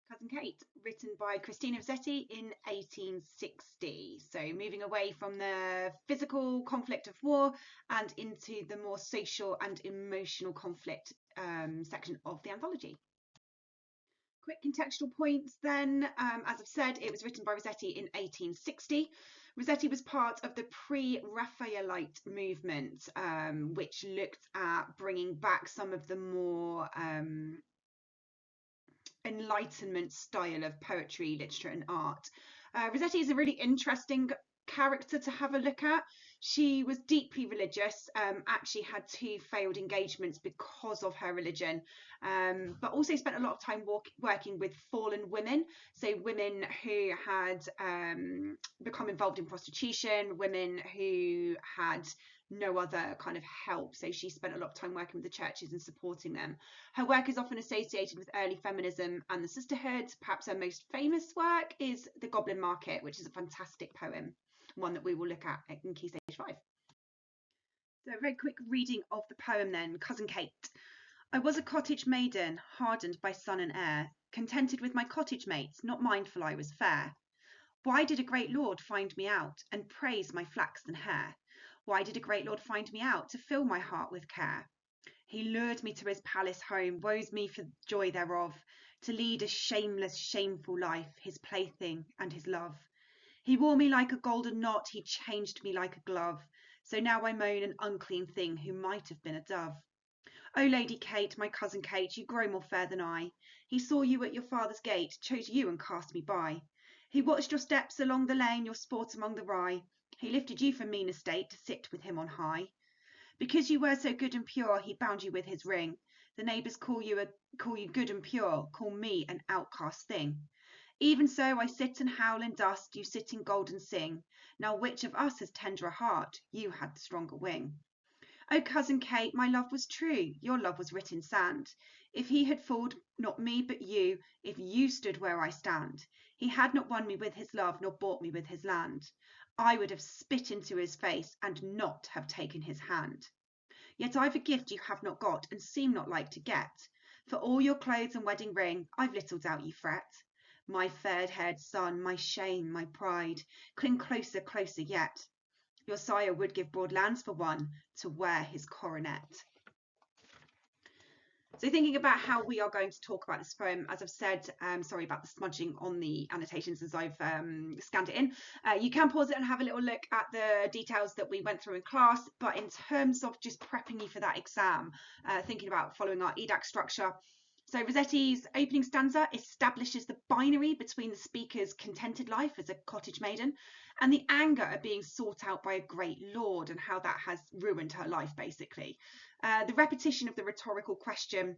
Cousin Kate, written by Christina Rossetti in 1860. So moving away from the physical conflict of war and into the more social and emotional conflict section of the anthology. Quick contextual points then. As I've said, it was written by Rossetti in 1860. Rossetti was part of the pre-Raphaelite movement, which looked at bringing back some of the more Enlightenment style of poetry, literature and art. Rossetti is a really interesting character to have a look at. She was deeply religious, actually had 2 failed engagements because of her religion, but also spent a lot of time working with fallen women, so women who had become involved in prostitution, women who had no other kind of help. So she spent a lot of time working with the churches and supporting them. Her work is often associated with early feminism and the sisterhood. Perhaps her most famous work is The Goblin Market, which is a fantastic poem, one that we will look at in Key Stage 5. So a very quick reading of the poem then. Cousin Kate. I was a cottage maiden, hardened by sun and air, contented with my cottage mates, not mindful I was fair. Why did a great lord find me out, and praise my flaxen hair? Why did a great lord find me out, to fill my heart with care? He lured me to his palace home, woes me for joy thereof, to lead a shameless, shameful life, his plaything and his love. He wore me like a golden knot, he changed me like a glove, so now I moan an unclean thing who might have been a dove. O Lady Kate, my cousin Kate, you grow more fair than I. He saw you at your father's gate, chose you and cast me by. He watched your steps along the lane, your sport among the rye. He lifted you from mean estate to sit with him on high. Because you were so good and pure, he bound you with his ring. The neighbours call you good and pure, call me an outcast thing. Even so I sit and howl in dust, you sit in gold and sing. Now which of us has tenderer heart? You had the stronger wing. O cousin Kate, my love was true, your love was writ in sand. If he had fooled not me but you, if you stood where I stand, he had not won me with his love, nor bought me with his land. I would have spit into his face, and not have taken his hand. Yet I've a gift you have not got, and seem not like to get. For all your clothes and wedding ring, I've little doubt you fret. My fair-haired son, my shame, my pride, cling closer, closer yet. Your sire would give broad lands for one to wear his coronet. So thinking about how we are going to talk about this poem, as I've said, sorry about the smudging on the annotations as I've scanned it in. You can pause it and have a little look at the details that we went through in class, but in terms of just prepping you for that exam, thinking about following our EDAC structure. So Rossetti's opening stanza establishes the binary between the speaker's contented life as a cottage maiden and the anger of being sought out by a great lord and how that has ruined her life, basically. The repetition of the rhetorical question,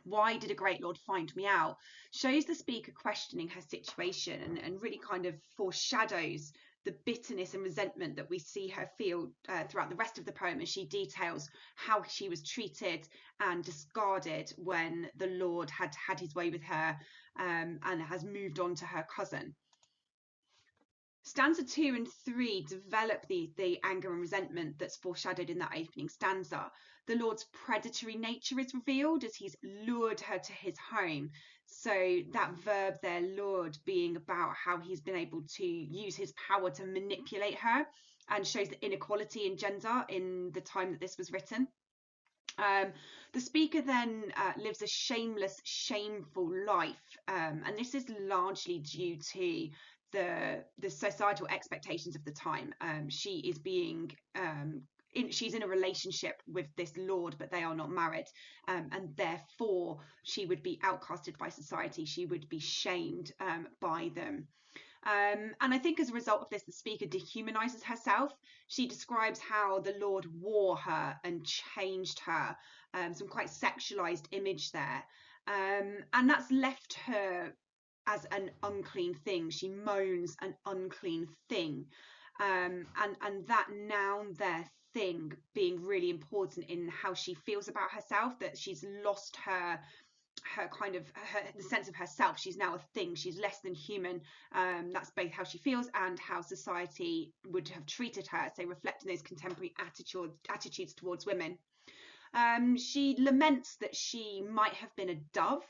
why did a great lord find me out, shows the speaker questioning her situation and really kind of foreshadows the bitterness and resentment that we see her feel throughout the rest of the poem as she details how she was treated and discarded when the Lord had had his way with her and has moved on to her cousin. Stanza 2 and 3 develop the anger and resentment that's foreshadowed in that opening stanza. The Lord's predatory nature is revealed as he's lured her to his home. So that verb there, lured, being about how he's been able to use his power to manipulate her, and shows the inequality in gender in the time that this was written. The speaker then lives a shameless, shameful life, and this is largely due to the societal expectations of the time. She is being she's in a relationship with this lord, but they are not married, and therefore she would be outcasted by society. She would be shamed by them. And I think as a result of this, the speaker dehumanizes herself. She describes how the Lord wore her and changed her, some quite sexualized image there. And that's left her as an unclean thing. She moans an unclean thing. And that noun there, thing, being really important in how she feels about herself, that she's lost her the sense of herself. She's now a thing, she's less than human. That's both how she feels and how society would have treated her, so reflecting those contemporary attitudes towards women. She laments that she might have been a dove,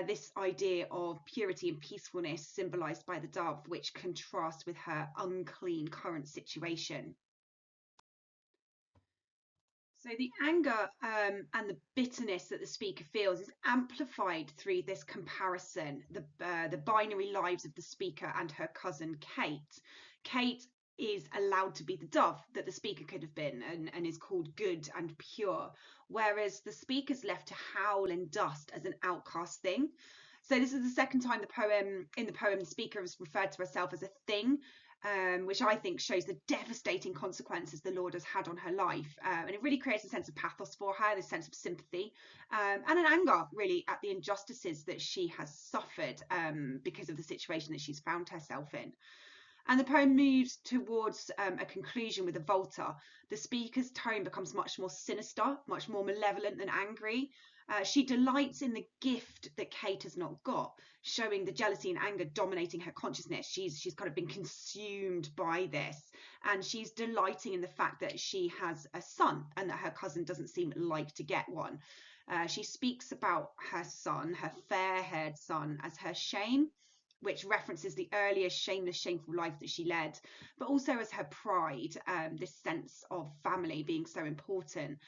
this idea of purity and peacefulness symbolized by the dove, which contrasts with her unclean current situation. So the anger and the bitterness that the speaker feels is amplified through this comparison, the binary lives of the speaker and her cousin Kate. Kate is allowed to be the dove that the speaker could have been, and is called good and pure, whereas the speaker's left to howl in dust as an outcast thing. So this is the second time in the poem the speaker has referred to herself as a thing, which I think shows the devastating consequences the Lord has had on her life. And it really creates a sense of pathos for her, this sense of sympathy, and an anger really at the injustices that she has suffered because of the situation that she's found herself in. And the poem moves towards a conclusion with a volta. The speaker's tone becomes much more sinister, much more malevolent than angry. She delights in the gift that Kate has not got, showing the jealousy and anger dominating her consciousness. She's kind of been consumed by this, and she's delighting in the fact that she has a son and that her cousin doesn't seem like to get one. She speaks about her son, her fair-haired son, as her shame, which references the earlier shameless, shameful life that she led, but also as her pride, this sense of family being so important.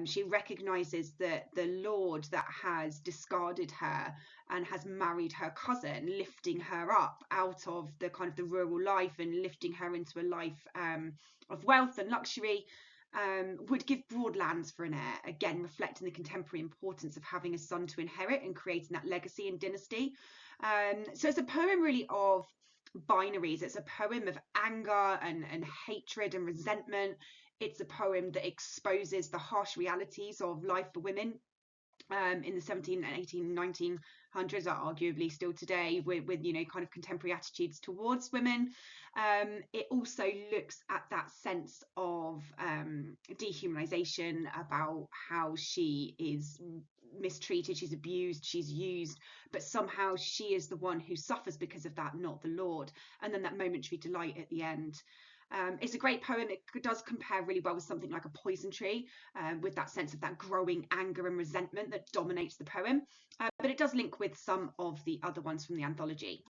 She recognizes that the Lord that has discarded her and has married her cousin, lifting her up out of the kind of the rural life and lifting her into a life of wealth and luxury, would give broad lands for an heir, again reflecting the contemporary importance of having a son to inherit and creating that legacy and dynasty. So it's a poem really of binaries. It's a poem of anger and hatred and resentment. It's a poem that exposes the harsh realities of life for women in the 17 and 18, 1900s, are arguably still today, with you know, kind of contemporary attitudes towards women. It also looks at that sense of dehumanization, about how she is mistreated, she's abused, she's used, but somehow she is the one who suffers because of that, not the Lord. And then that momentary delight at the end. It's a great poem. It does compare really well with something like a poison tree, with that sense of that growing anger and resentment that dominates the poem, but it does link with some of the other ones from the anthology.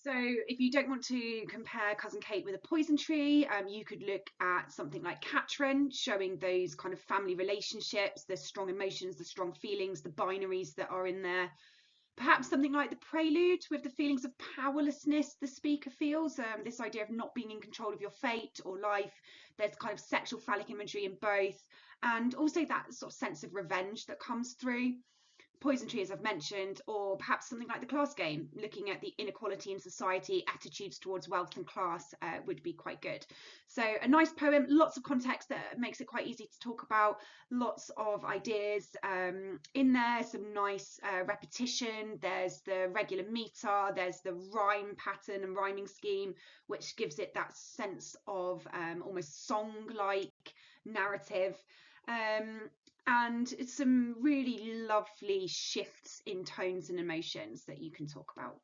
So if you don't want to compare Cousin Kate with a poison tree, you could look at something like Katrin, showing those kind of family relationships, the strong emotions, the strong feelings, the binaries that are in there. Perhaps something like the Prelude, with the feelings of powerlessness the speaker feels, this idea of not being in control of your fate or life. There's kind of sexual phallic imagery in both, and also that sort of sense of revenge that comes through. Poison tree, as I've mentioned, or perhaps something like the Class Game, looking at the inequality in society, attitudes towards wealth and class, would be quite good. So a nice poem, lots of context that makes it quite easy to talk about, lots of ideas in there, some nice repetition. There's the regular meter, there's the rhyme pattern and rhyming scheme, which gives it that sense of almost song-like narrative. And it's some really lovely shifts in tones and emotions that you can talk about.